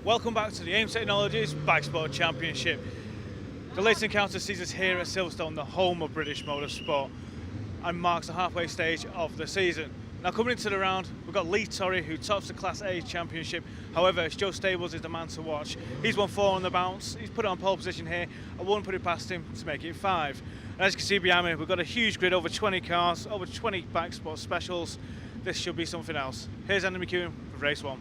Welcome back to the AIM Technologies Bikesports Championship. The latest encounter sees us here at Silverstone, the home of British motorsport, and marks the halfway stage of the season. Now coming into the round, we've got Lee Torrey, who tops the Class A Championship. However, Joe Stables is the man to watch. He's won 4 on the bounce, he's put it on pole position here. I wouldn't put it past him to make it 5. And as you can see behind me, we've got a huge grid, over 20 cars, over 20 Bikesports specials. This should be something else. Here's Andy McEwen with race 1.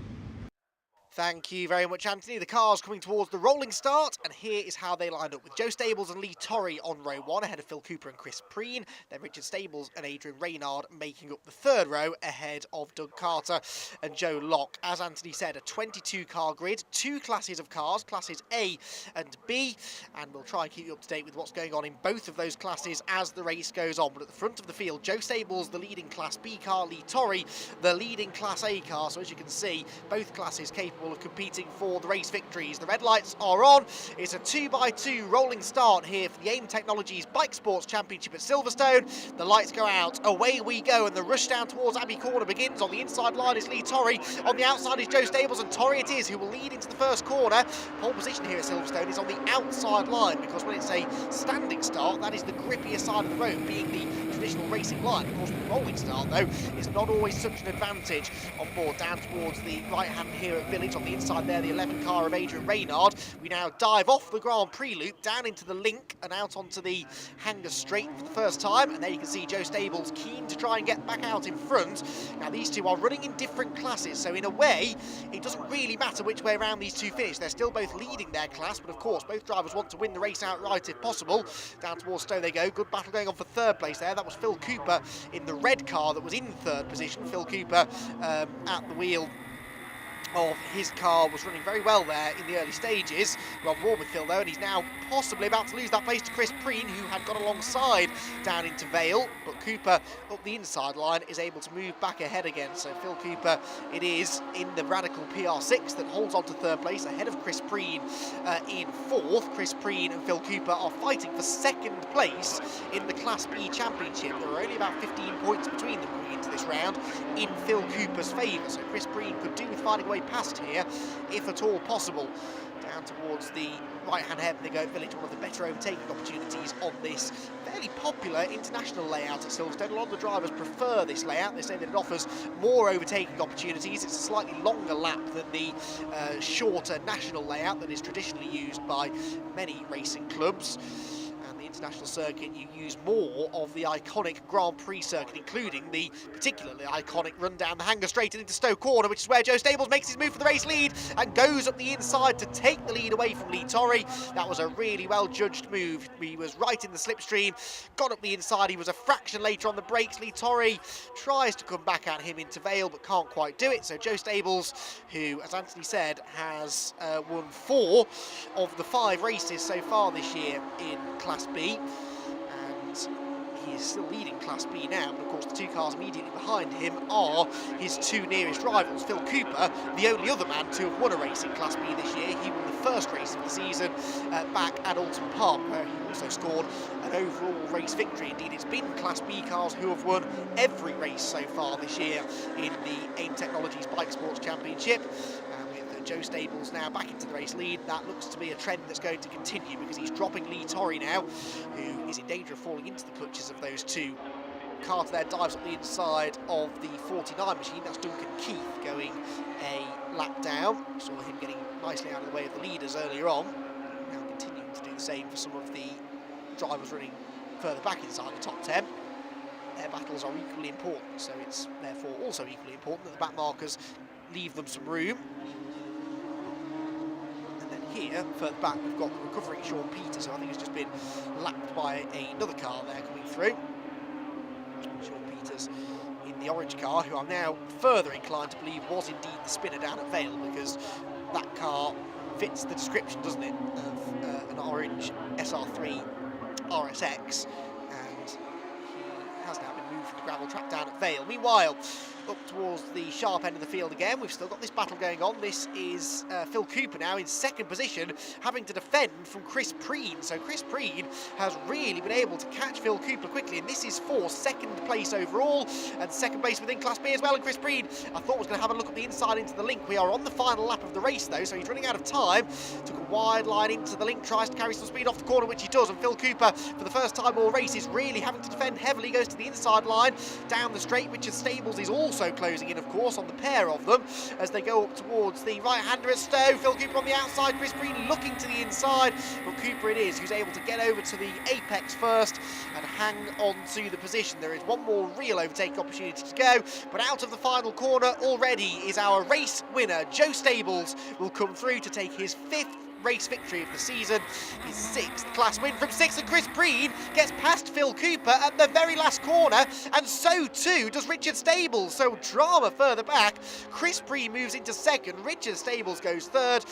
Thank you very much, Anthony. The cars coming towards the rolling start, and here is how they lined up, with Joe Stables and Lee Torrey on row 1 ahead of Phil Cooper and Chris Preen, then Richard Stables and Adrian Reynard making up the 3rd row ahead of Doug Carter and Joe Locke. As Anthony said, a 22 car grid, 2 classes of cars, classes A and B, and we'll try and keep you up to date with what's going on in both of those classes as the race goes on. But at the front of the field, Joe Stables, the leading Class B car, Lee Torrey, the leading Class A car. So as you can see, both classes capable of competing for the race victories. The red lights are on. It's a 2x2 rolling start here for the AIM Technologies Bikesports Championship at Silverstone. The lights go out, away we go, and the rush down towards Abbey Corner begins. On the inside line is Lee Torrey, on the outside is Joe Stables, and Torrey it is who will lead into the first corner. Pole position here at Silverstone is on the outside line, because when it's a standing start, that is the grippier side of the road, being the traditional racing line. Of course, with a rolling start though, it's not always such an advantage. On board down towards the right hand here at Village, on the inside there, the 11 car of Adrian Reynard. We now dive off the Grand Prix loop, down into the link and out onto the Hangar Straight for the first time, and there you can see Joe Stables keen to try and get back out in front. Now these two are running in different classes, so in a way it doesn't really matter which way around these two finish. They're still both leading their class, but of course both drivers want to win the race outright if possible. Down towards Stowe they go. Good battle going on for 3rd place there. That was Phil Cooper in the red car that was in 3rd position. Phil Cooper at the wheel of his car was running very well there in the early stages. We're on warm with Phil though, and he's now possibly about to lose that place to Chris Preen, who had gone alongside down into Vale, but Cooper up the inside line is able to move back ahead again. So Phil Cooper it is in the Radical PR6 that holds on to 3rd place ahead of Chris Preen in 4th. Chris Preen and Phil Cooper are fighting for 2nd place in the Class B Championship. There are only about 15 points between them going into this round in Phil Cooper's favour, so Chris Preen could do with finding a way past here if at all possible. Down towards the right hand head they go at Village, one of the better overtaking opportunities on this fairly popular international layout at Silverstone. A lot of the drivers prefer this layout. They say that it offers more overtaking opportunities. It's a slightly longer lap than the shorter national layout that is traditionally used by many racing clubs. International circuit, you use more of the iconic Grand Prix circuit, including the particularly iconic run down the Hangar Straight and into Stowe Corner, which is where Joe Stables makes his move for the race lead and goes up the inside to take the lead away from Lee Torrey. That was a really well judged move. He was right in the slipstream, got up the inside. He was a fraction later on the brakes. Lee Torrey tries to come back at him into Vale but can't quite do it. So Joe Stables, who as Anthony said has won 4 of the 5 races so far this year in Class B, and he is still leading Class B now, but of course the 2 cars immediately behind him are his 2 nearest rivals. Phil Cooper, the only other man to have won a race in Class B this year. He won the 1st race of the season back at Alton Park, where he also scored an overall race victory. Indeed, it's been Class B cars who have won every race so far this year in the AIM Technologies Bikesports Championship. Joe Stables now back into the race lead. That looks to be a trend that's going to continue, because he's dropping Lee Torrey now, who is in danger of falling into the clutches of those 2. Carter there dives up the inside of the 49 machine. That's Duncan Keith going a lap down. Saw him getting nicely out of the way of the leaders earlier on. Now continuing to do the same for some of the drivers running further back inside the top 10. Their battles are equally important, so it's therefore also equally important that the back markers leave them some room. Here, further back, we've got the recovering Sean Peters, who I think has just been lapped by another car there coming through. Sean Peters in the orange car, who I'm now further inclined to believe was indeed the spinner down at Vale, because that car fits the description, doesn't it, of an orange SR3 RSX, and he has now been moved from the gravel track down at Vale. Meanwhile, up towards the sharp end of the field again. We've still got this battle going on. This is Phil Cooper now in second position, having to defend from Chris Preen. So Chris Preen has really been able to catch Phil Cooper quickly, and this is for second place overall and second place within Class B as well. And Chris Preen, I thought, was going to have a look at the inside into the link. We are on the final lap of the race though, so he's running out of time. Took a wide line into the link, tries to carry some speed off the corner, which he does, and Phil Cooper, for the first time all race, is really having to defend heavily. Goes to the inside line, down the straight. Richard Stables is also closing in, of course, on the pair of them as they go up towards the right-hander at Stowe. Phil Cooper on the outside, Chris Preen looking to the inside, but Cooper it is who's able to get over to the apex first and hang on to the position. There is one more real overtaking opportunity to go, but out of the final corner already is our race winner. Joe Stables will come through to take his 5th race victory of the season, his 6th class win from 6th, and Chris Preen gets past Phil Cooper at the very last corner, and so too does Richard Stables. So drama further back. Chris Preen moves into 2nd, Richard Stables goes 3rd,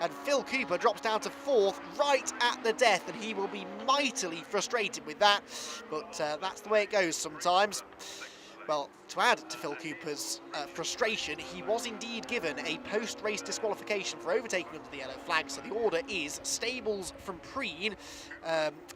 and Phil Cooper drops down to 4th right at the death, and he will be mightily frustrated with that, but that's the way it goes sometimes. Well, to add to Phil Cooper's frustration, he was indeed given a post-race disqualification for overtaking under the yellow flag, so the order is Stables from Preen,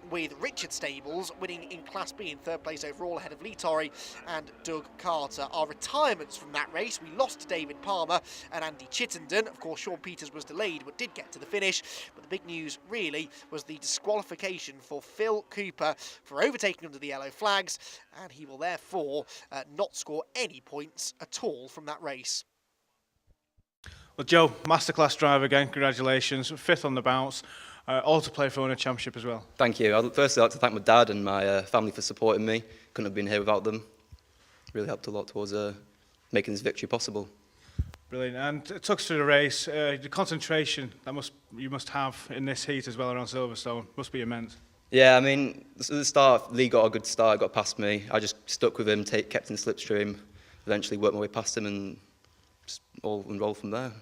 with Richard Stables winning in Class B in 3rd place overall ahead of Lee Torrey and Doug Carter. Our retirements from that race, we lost David Palmer and Andy Chittenden. Of course, Sean Peters was delayed but did get to the finish, but the big news really was the disqualification for Phil Cooper for overtaking under the yellow flags, and he will therefore not score any points at all from that race. Well, Joe, masterclass driver again, congratulations. 5th on the bounce, all to play for in a championship as well. Thank you. I'd firstly like to thank my dad and my family for supporting me. Couldn't have been here without them. Really helped a lot towards making this victory possible. Brilliant. And it took us through the race. The concentration that you must have in this heat as well around Silverstone must be immense. Yeah, I mean, at the start, Lee got a good start, got past me. I just stuck with him, kept in slipstream, eventually worked my way past him and just all unrolled from there.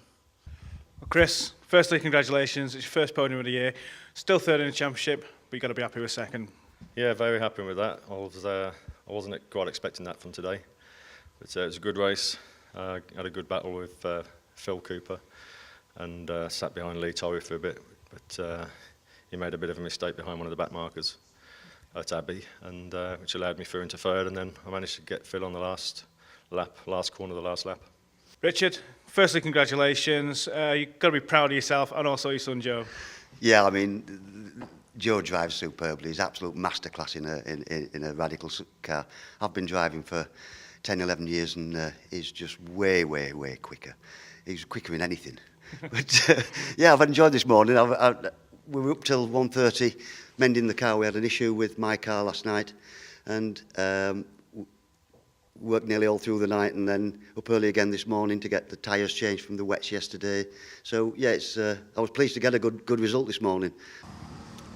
Well, Chris, firstly, congratulations. It's your first podium of the year. Still 3rd in the championship, but you've got to be happy with 2nd. Yeah, very happy with that. I wasn't quite expecting that from today. But it was a good race. Had a good battle with Phil Cooper and sat behind Lee Torrey for a bit. But he made a bit of a mistake behind one of the back markers at Abbey, and which allowed me through into 3rd, and then I managed to get Phil on the last corner of the last lap. Richard, firstly, congratulations. You've got to be proud of yourself and also your son Joe. Yeah, I mean, Joe drives superbly. He's absolute masterclass in a radical car. I've been driving for 10, 11 years, and he's just way quicker. He's quicker in anything. But yeah, I've enjoyed this morning. We were up till 1:30 mending the car. We had an issue with my car last night, and worked nearly all through the night, and then up early again this morning to get the tyres changed from the wets yesterday. So yeah, I was pleased to get a good result this morning.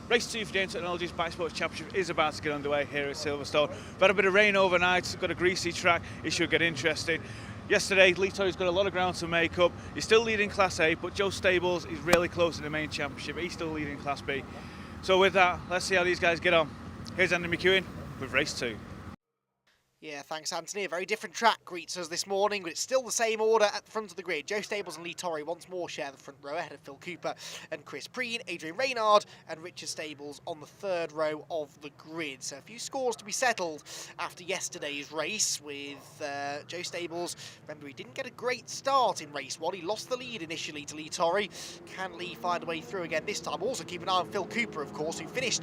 Race 2 for the Technologies Bikesports Championship is about to get underway here at Silverstone. We've had a bit of rain overnight, got a greasy track, it should get interesting. Yesterday, Lee Torrey's got a lot of ground to make up. He's still leading Class A, but Joe Stables is really close in the main championship. He's still leading Class B. So with that, let's see how these guys get on. Here's Andy McEwen with Race 2. Yeah, thanks, Anthony. A very different track greets us this morning, but it's still the same order at the front of the grid. Joe Stables and Lee Torrey once more share the front row ahead of Phil Cooper and Chris Preen, Adrian Reynard and Richard Stables on the 3rd row of the grid. So a few scores to be settled after yesterday's race with Joe Stables. Remember, he didn't get a great start in race 1. He lost the lead initially to Lee Torrey. Can Lee find a way through again this time? Also keep an eye on Phil Cooper, of course, who finished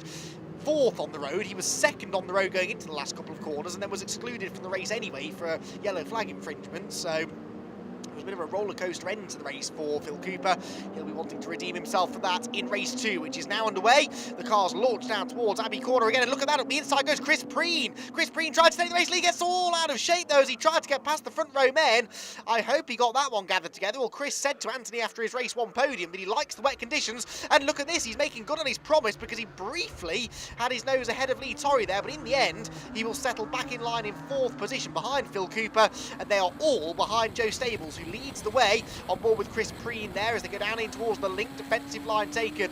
4th on the road. He was 2nd on the road going into the last couple of corners and then was excluded from the race anyway for a yellow flag infringement. So it was a bit of a roller coaster end to the race for Phil Cooper. He'll be wanting to redeem himself for that in race 2, which is now underway. The car's launched down towards Abbey Corner again, and look at that, up the inside goes Chris Preen. Chris Preen tried to take the race lead, gets all out of shape though as he tried to get past the front row men. I hope he got that one gathered together. Well, Chris said to Anthony after his race 1 podium that he likes the wet conditions, and look at this, he's making good on his promise because he briefly had his nose ahead of Lee Torrey there, but in the end he will settle back in line in 4th position behind Phil Cooper, and they are all behind Joe Stables, who leads the way on board with Chris Preen there as they go down in towards the link. Defensive line taken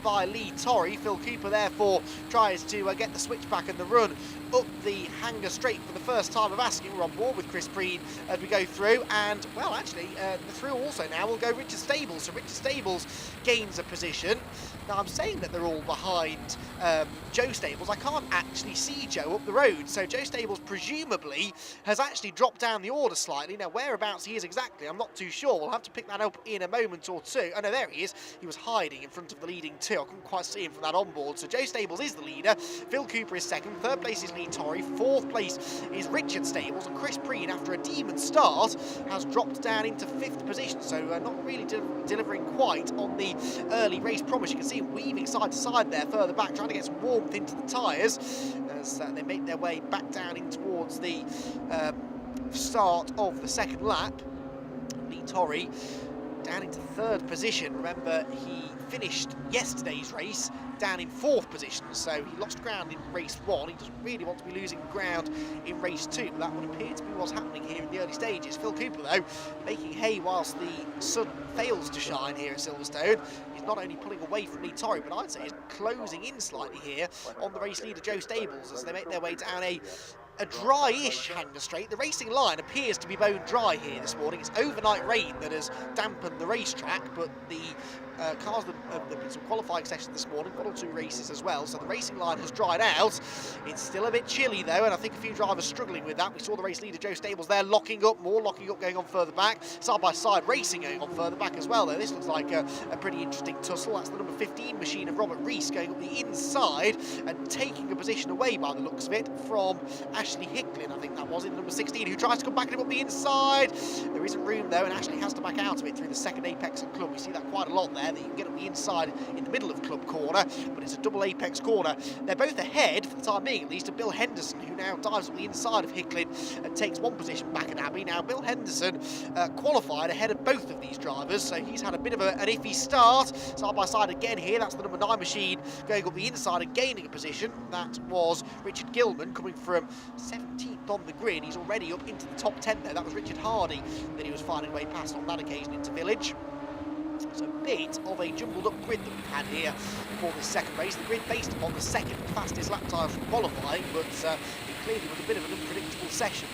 by Lee Torrey. Phil Cooper therefore tries to get the switchback and the run up the hanger straight for the first time of asking. We're on board with Chris Preen as we go through, and well, actually the through also now will go Richard Stables. So Richard Stables gains a position. Now I'm saying that they're all behind Joe Stables. I can't actually see Joe up the road, so Joe Stables presumably has actually dropped down the order slightly. Now whereabouts he is exactly, I'm not too sure. We'll have to pick that up in a moment or two. Oh no, there he is. He was hiding in front of the leading two. I couldn't quite see him from that onboard. So Joe Stables is the leader. Phil Cooper is second. Third place is Lee Torrey. Fourth place is Richard Stables, and Chris Preen, after a demon start, has dropped down into fifth position. So not really delivering quite on the early race promise. You can see him weaving side to side there, further back, trying to get some warmth into the tyres as they make their way back down in towards the start of the second lap. Lee Torrey down into third position. Remember, he finished yesterday's race down in fourth position, so he lost ground in race one. He doesn't really want to be losing ground in race two, but that would appear to be what's happening here in the early stages. Phil Cooper, though, making hay whilst the sun fails to shine here at Silverstone. He's not only pulling away from Lee Torrey, but I'd say he's closing in slightly here on the race leader Joe Stables as they make their way down a dry-ish hanger straight. The racing line appears to be bone dry here this morning. It's overnight rain that has dampened the racetrack, but the cars that have been some qualifying sessions this morning, 1 or 2 races as well, so the racing line has dried out. It's still a bit chilly though, and I think a few drivers struggling with that. We saw the race leader Joe Stables there locking up, more locking up going on further back, side by side racing going on further back as well though. This looks like a pretty interesting tussle. That's the number 15 machine of Robert Rees going up the inside and taking a position away by the looks of it from Ashley Hicklin, I think that was, in number 16, who tries to come back and up the inside. There isn't room though, and Ashley has to back out of it through the second apex of club. We see that quite a lot there, that you can get up the inside in the middle of club corner, but it's a double apex corner. They're both ahead, for the time being at least, of Bill Henderson, who now dives up the inside of Hicklin and takes one position back at Abbey. Now Bill Henderson qualified ahead of both of these drivers, so he's had a bit of an iffy start. Side by side again here, that's the number 9 machine going up the inside and gaining a position. That was Richard Gilman coming from 17th on the grid. He's already up into the top 10 there. That was Richard Hardy that he was finding a way past on that occasion into Village. It's a bit of a jumbled up grid that we've had here for this second race. The grid based upon the second fastest lap time from qualifying, but it clearly was a bit of an unpredictable session.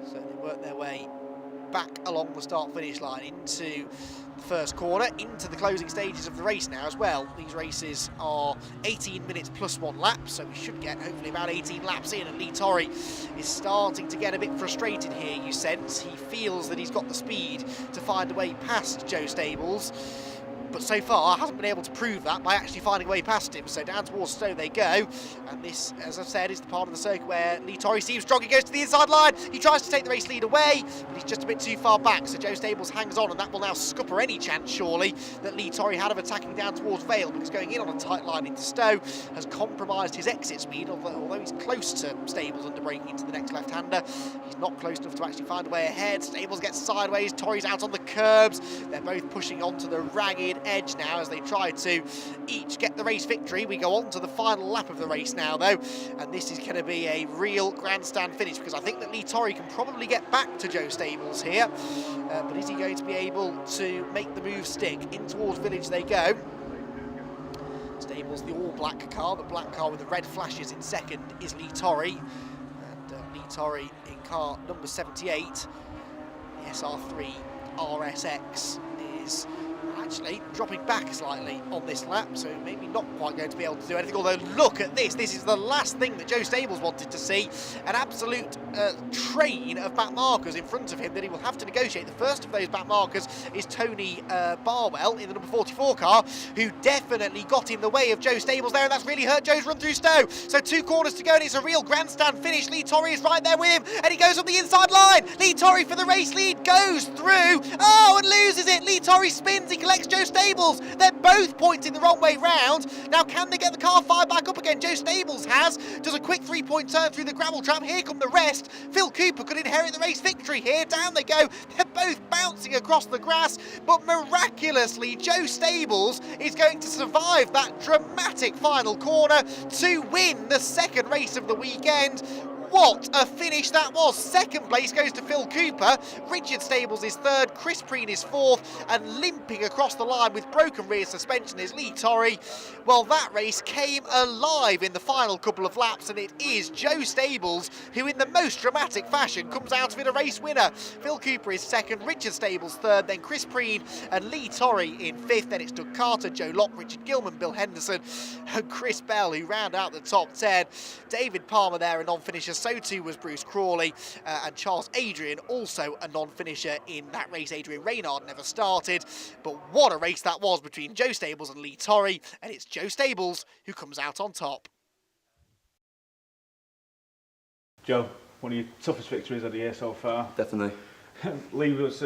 So they worked their way back along the start-finish line into the first corner, into the closing stages of the race now as well. These races are 18 minutes plus 1 lap, so we should get hopefully about 18 laps in, and Lee Torrey is starting to get a bit frustrated here, you sense. He feels that he's got the speed to find a way past Joe Stables, but so far hasn't been able to prove that by actually finding a way past him. So down towards Stowe they go, and this, as I've said, is the part of the circuit where Lee Torrey seems strong. He goes to the inside line, he tries to take the race lead away, but he's just a bit too far back, so Joe Stables hangs on, and that will now scupper any chance, surely, that Lee Torrey had of attacking down towards Vale, because going in on a tight line into Stowe has compromised his exit speed, although he's close to Stables under braking into the next left-hander. He's not close enough to actually find a way ahead. Stables gets sideways, Torrey's out on the curbs. They're both pushing onto the ragged edge now as they try to each get the race victory. We go on to the final lap of the race now though, and this is going to be a real grandstand finish, because I think that Lee Torrey can probably get back to Joe Stables here, but is he going to be able to make the move stick? In towards Village they go. Stables, the all-black car, the black car with the red flashes in second is Lee Torrey, and Lee Torrey in car number 78, the SR3 RSX, is actually dropping back slightly on this lap, so maybe not quite going to be able to do anything, although look at this. This is the last thing that Joe Stables wanted to see, an absolute train of back markers in front of him that he will have to negotiate. The first of those back markers is Tony Barwell in the number 44 car, who definitely got in the way of Joe Stables there, and that's really hurt Joe's run through Stowe. So 2 corners to go, and it's a real grandstand finish. Lee Torrey is right there with him, and he goes up the inside line. Lee Torrey for the race lead goes through, and loses it. Lee Torrey spins, he collects Joe Stables. They're both pointing the wrong way round. Now can they get the car fired back up again? Joe Stables does a quick 3-point turn through the gravel trap. Here come the rest. fast. Phil Cooper could inherit the race victory here. Down they go. They're both bouncing across the grass, but miraculously Joe Stables is going to survive that dramatic final corner to win the second race of the weekend. What a finish that was. Second place goes to Phil Cooper. Richard Stables is third. Chris Preen is fourth. And limping across the line with broken rear suspension is Lee Torrey. Well, that race came alive in the final couple of laps, and it is Joe Stables who, in the most dramatic fashion, comes out of it a race winner. Phil Cooper is second. Richard Stables third. Then Chris Preen and Lee Torrey in fifth. Then it's Doug Carter, Joe Locke, Richard Gilman, Bill Henderson and Chris Bell who round out the top 10. David Palmer there, a non-finisher. So too was Bruce Crawley, and Charles Adrian, also a non-finisher in that race. Adrian Reynard never started, but what a race that was between Joe Stables and Lee Torrey, and it's Joe Stables who comes out on top. Joe, one of your toughest victories of the year so far. Definitely. Lee was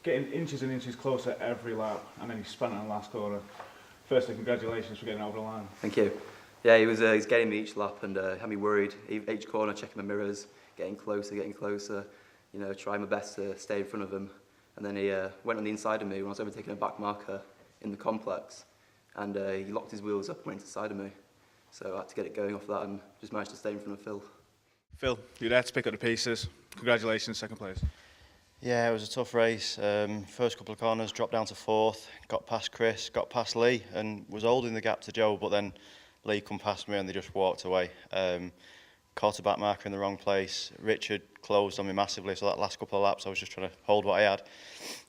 getting inches and inches closer every lap, and then he spun it on the last corner. Firstly, congratulations for getting over the line. Thank you. Yeah, he was getting me each lap and had me worried. Each corner, checking my mirrors, getting closer, you know, trying my best to stay in front of him. And then he went on the inside of me when I was overtaking a back marker in the complex. And he locked his wheels up and went into the side of me. So I had to get it going off that and just managed to stay in front of Phil. Phil, you're there to pick up the pieces. Congratulations, second place. Yeah, it was a tough race. First couple of corners, dropped down to fourth, got past Chris, got past Lee, and was holding the gap to Joe, but then Lee come past me and they just walked away. Caught a back marker in the wrong place. Richard closed on me massively, so that last couple of laps I was just trying to hold what I had.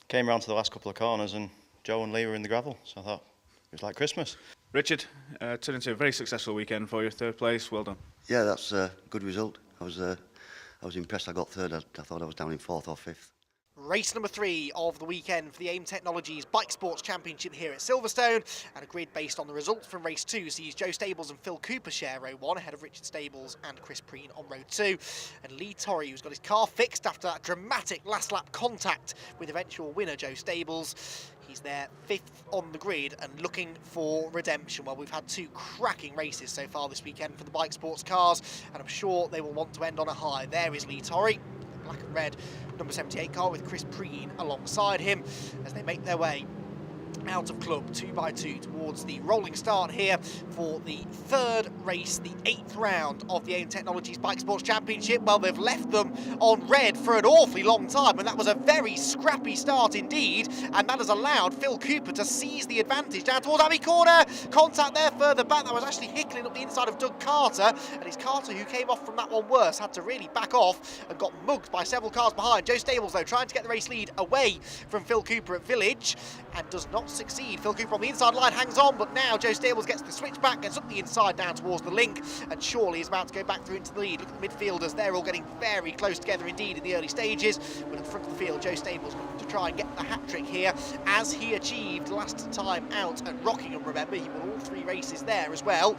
Came round to the last couple of corners and Joe and Lee were in the gravel, so I thought it was like Christmas. Richard, turned into a very successful weekend for you, third place, well done. Yeah, that's a good result. I was impressed I got third. I thought I was down in fourth or fifth. Race number 3 of the weekend for the AIM Technologies Bikesports Championship here at Silverstone, and a grid based on the results from race 2 sees Joe Stables and Phil Cooper share row 1 ahead of Richard Stables and Chris Preen on row 2, and Lee Torrey, who's got his car fixed after that dramatic last lap contact with eventual winner Joe Stables. He's there 5th on the grid and looking for redemption. Well, we've had 2 cracking races so far this weekend for the Bikesports cars, and I'm sure they will want to end on a high. There is Lee Torrey, black and red number 78 car with Chris Preen alongside him as they make their way out of club 2 by 2 towards the rolling start here for the third race, the 8th round of the AIM Technologies Bikesports Championship. Well, they've left them on red for an awfully long time, and that was a very scrappy start indeed, and that has allowed Phil Cooper to seize the advantage down towards Abbey Corner. Contact there further back. That was actually Hickling up the inside of Doug Carter, and it's Carter who came off from that one worse, had to really back off and got mugged by several cars behind. Joe Stables, though, trying to get the race lead away from Phil Cooper at Village, and does not succeed. Phil Cooper on the inside line hangs on, but now Joe Stables gets the switch back, gets up the inside down towards the link, and surely is about to go back through into the lead. Look at the midfielders, they're all getting very close together indeed in the early stages, but at the front of the field Joe Stables looking to try and get the hat-trick here, as he achieved last time out at Rockingham. Remember, he won all 3 races there as well,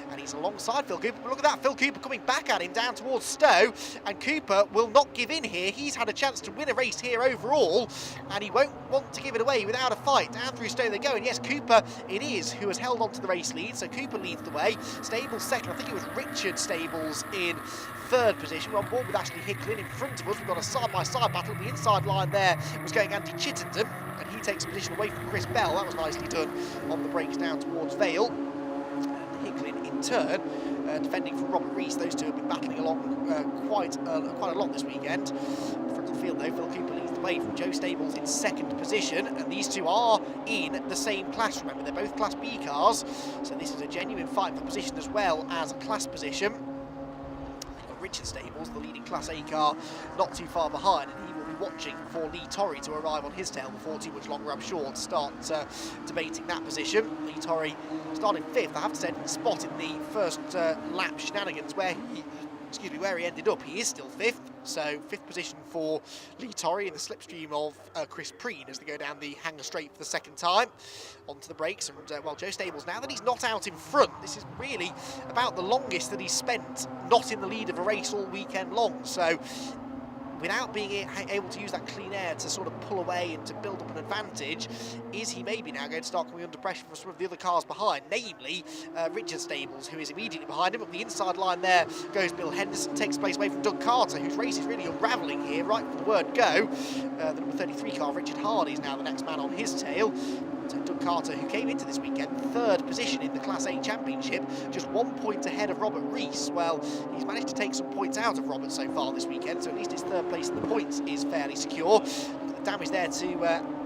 and he's alongside Phil Cooper. But look at that, Phil Cooper coming back at him down towards Stowe, and Cooper will not give in here. He's had a chance to win a race here overall, and he won't want to give it away without a fight. Down through Stowe they go, and yes, Cooper it is who has held on to the race lead, so Cooper leads the way. Stables second, I think it was Richard Stables in third position. We're on board with Ashley Hickling in front of us. We've got a side-by-side battle. The inside line there was going Andy Chittenden, and he takes a position away from Chris Bell. That was nicely done on the brakes down towards Vale. And Hickling in turn defending from Robert Rees. Those two have been battling along quite a lot this weekend. In front of the field though, Phil Cooper leads the way from Joe Stables in second position, and these two are in the same class. Remember, they're both Class B cars, so this is a genuine fight for position as well as a class position. Richard Stables, the leading Class A car, not too far behind, and he will be watching for Lee Torrey to arrive on his tail before too much longer, I'm sure, to start debating that position. Lee Torrey started 5th. I have to say, spot in the first lap shenanigans where he ended up. He is still 5th, so 5th position for Lee Torrey in the slipstream of Chris Preen as they go down the hanger straight for the second time. Onto the brakes, and well, Joe Stables, now that he's not out in front, this is really about the longest that he's spent not in the lead of a race all weekend long, so without being able to use that clean air to sort of pull away and to build up an advantage, is he maybe now going to start coming under pressure from some of the other cars behind, namely Richard Stables, who is immediately behind him. Up the inside line there goes Bill Henderson, takes place away from Doug Carter, whose race is really unravelling here right from the word go. The number 33 car, Richard Hardy, is now the next man on his tail. So Doug Carter, who came into this weekend third position in the Class A Championship, just 1 point ahead of Robert Rees. Well, he's managed to take some points out of Robert so far this weekend, so at least his third place in the points is fairly secure. Look at the damage there to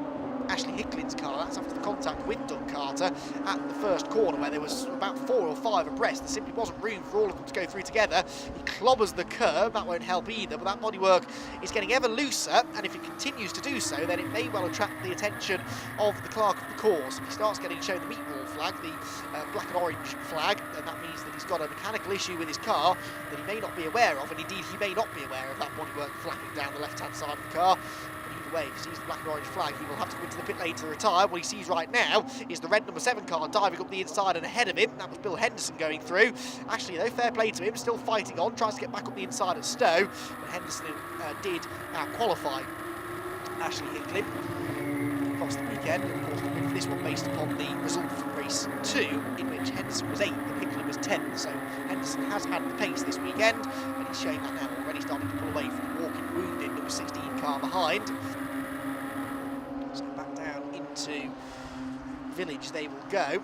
Ashley Hicklin's car. That's after the contact with Doug Carter at the first corner, where there was about 4 or 5 abreast. There simply wasn't room for all of them to go through together. He clobbers the curb. That won't help either, but that bodywork is getting ever looser, and if it continues to do so, then it may well attract the attention of the clerk of the course. If he starts getting shown the meatball flag, the black and orange flag, then that means that he's got a mechanical issue with his car that he may not be aware of, and indeed he may not be aware of that bodywork flapping down the left-hand side of the car. Way. If he sees the black and orange flag, he will have to come into the pit lane to retire. What he sees right now is the red number 7 car diving up the inside and ahead of him. That was Bill Henderson going through. Ashley, though, fair play to him, still fighting on, tries to get back up the inside at Stowe, but Henderson did qualify Ashley Hicklin across the weekend. And of course, the win for this one based upon the result from race 2, in which Henderson was 8th and Hicklin was 10th. So Henderson has had the pace this weekend, and he's showing that now already, starting to pull away from the walking wounded number 16 car behind. So back down into Village they will go.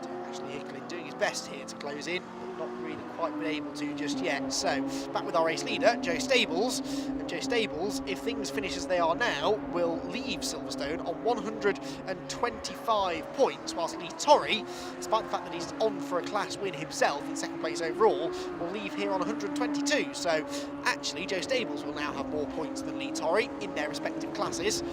And Ashley Hicklin doing his best here to close in, but not really quite been able to just yet. So back with our race leader, Joe Stables. And Joe Stables, if things finish as they are now, will leave Silverstone on 125 points, whilst Lee Torrey, despite the fact that he's on for a class win himself in second place overall, will leave here on 122. So actually, Joe Stables will now have more points than Lee Torrey in their respective classes.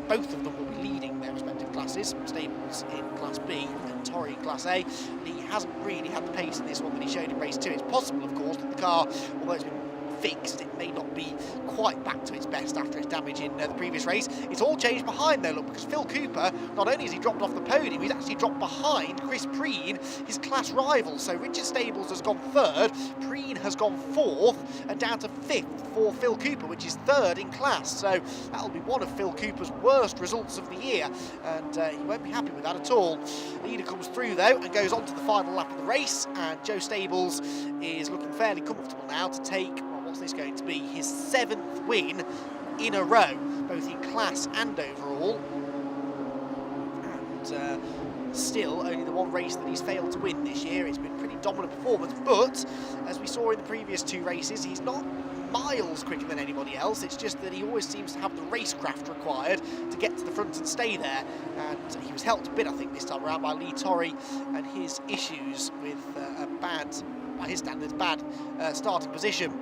Both of them will be leading their respective classes. Stables in Class B and Torrey in Class A. Lee hasn't really had the pace in this one that he showed in race 2. It's possible, of course, that the car, although it's been fixed, it may not be quite back to its best after its damage in the previous race. It's all changed behind though, look, because Phil Cooper, not only has he dropped off the podium, he's actually dropped behind Chris Preen, his class rival. So Richard Stables has gone 3rd, Preen has gone 4th, and down to 5th for Phil Cooper, which is 3rd in class. So that'll be one of Phil Cooper's worst results of the year, and he won't be happy with that at all. The leader comes through though and goes on to the final lap of the race, and Joe Stables is looking fairly comfortable now to take, what's this going to be, his 7th win in a row, both in class and overall. And still only the one race that he's failed to win this year. It's been a pretty dominant performance, but as we saw in the previous 2 races, he's not miles quicker than anybody else. It's just that he always seems to have the racecraft required to get to the front and stay there, and he was helped a bit, I think, this time around by Lee Torrey and his issues with by his standards, bad starting position.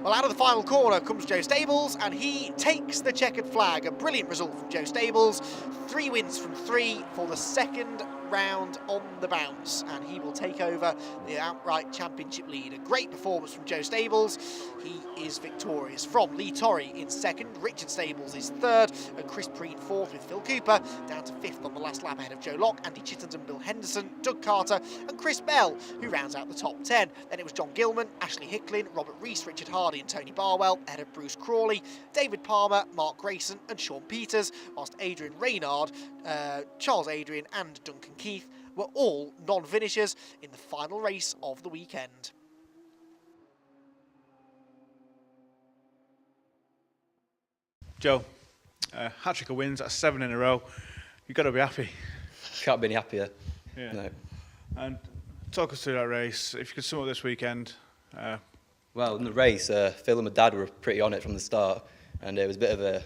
Well, out of the final corner comes Joe Stables, and he takes the checkered flag. A brilliant result from Joe Stables. 3 wins from 3 for the second round on the bounce, and he will take over the outright championship lead. A great performance from Joe Stables. He is victorious from Lee Torrey in 2nd, Richard Stables is 3rd, and Chris Preen 4th, with Phil Cooper down to 5th on the last lap ahead of Joe Locke, Andy Chittenden, Bill Henderson, Doug Carter and Chris Bell, who rounds out the top 10. Then it was John Gilman, Ashley Hicklin, Robert Rees, Richard Hardy and Tony Barwell ahead of Bruce Crawley, David Palmer, Mark Grayson and Sean Peters, whilst Adrian Reynard, Charles Adrian and Duncan Keith were all non-finishers in the final race of the weekend. Joe, hat-trick of wins, that's 7 in a row. You've got to be happy. Can't be any happier. Yeah. No. And talk us through that race. If you could sum up this weekend. Well, in the race, Phil and my dad were pretty on it from the start, and there was a bit of a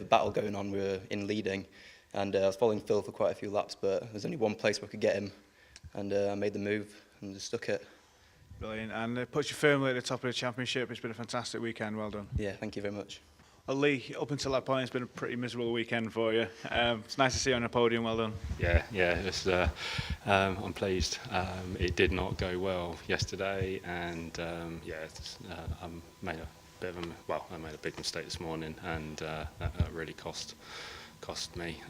battle going on. We were in leading, and I was following Phil for quite a few laps, but there's only one place where I could get him, and I made the move and just stuck it. Brilliant, and it puts you firmly at the top of the championship. It's been a fantastic weekend, well done. Yeah, thank you very much. Well, Lee, up until that point, it's been a pretty miserable weekend for you. It's nice to see you on the podium, well done. Yeah, it's, I'm pleased. It did not go well yesterday, and I made a big mistake this morning, and that really cost cost me.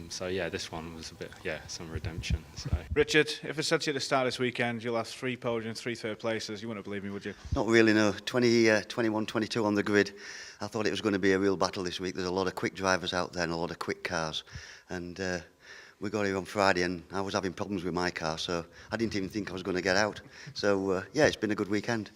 So yeah, this one was a bit, some redemption. So. Richard, if I said to you at the start of this weekend you'll have 3 podiums, 3 third places, you wouldn't believe me, would you? Not really, no. 20, 21, 22 on the grid. I thought it was going to be a real battle this week. There's a lot of quick drivers out there and a lot of quick cars. And we got here on Friday and I was having problems with my car, so I didn't even think I was going to get out. So, yeah, it's been a good weekend.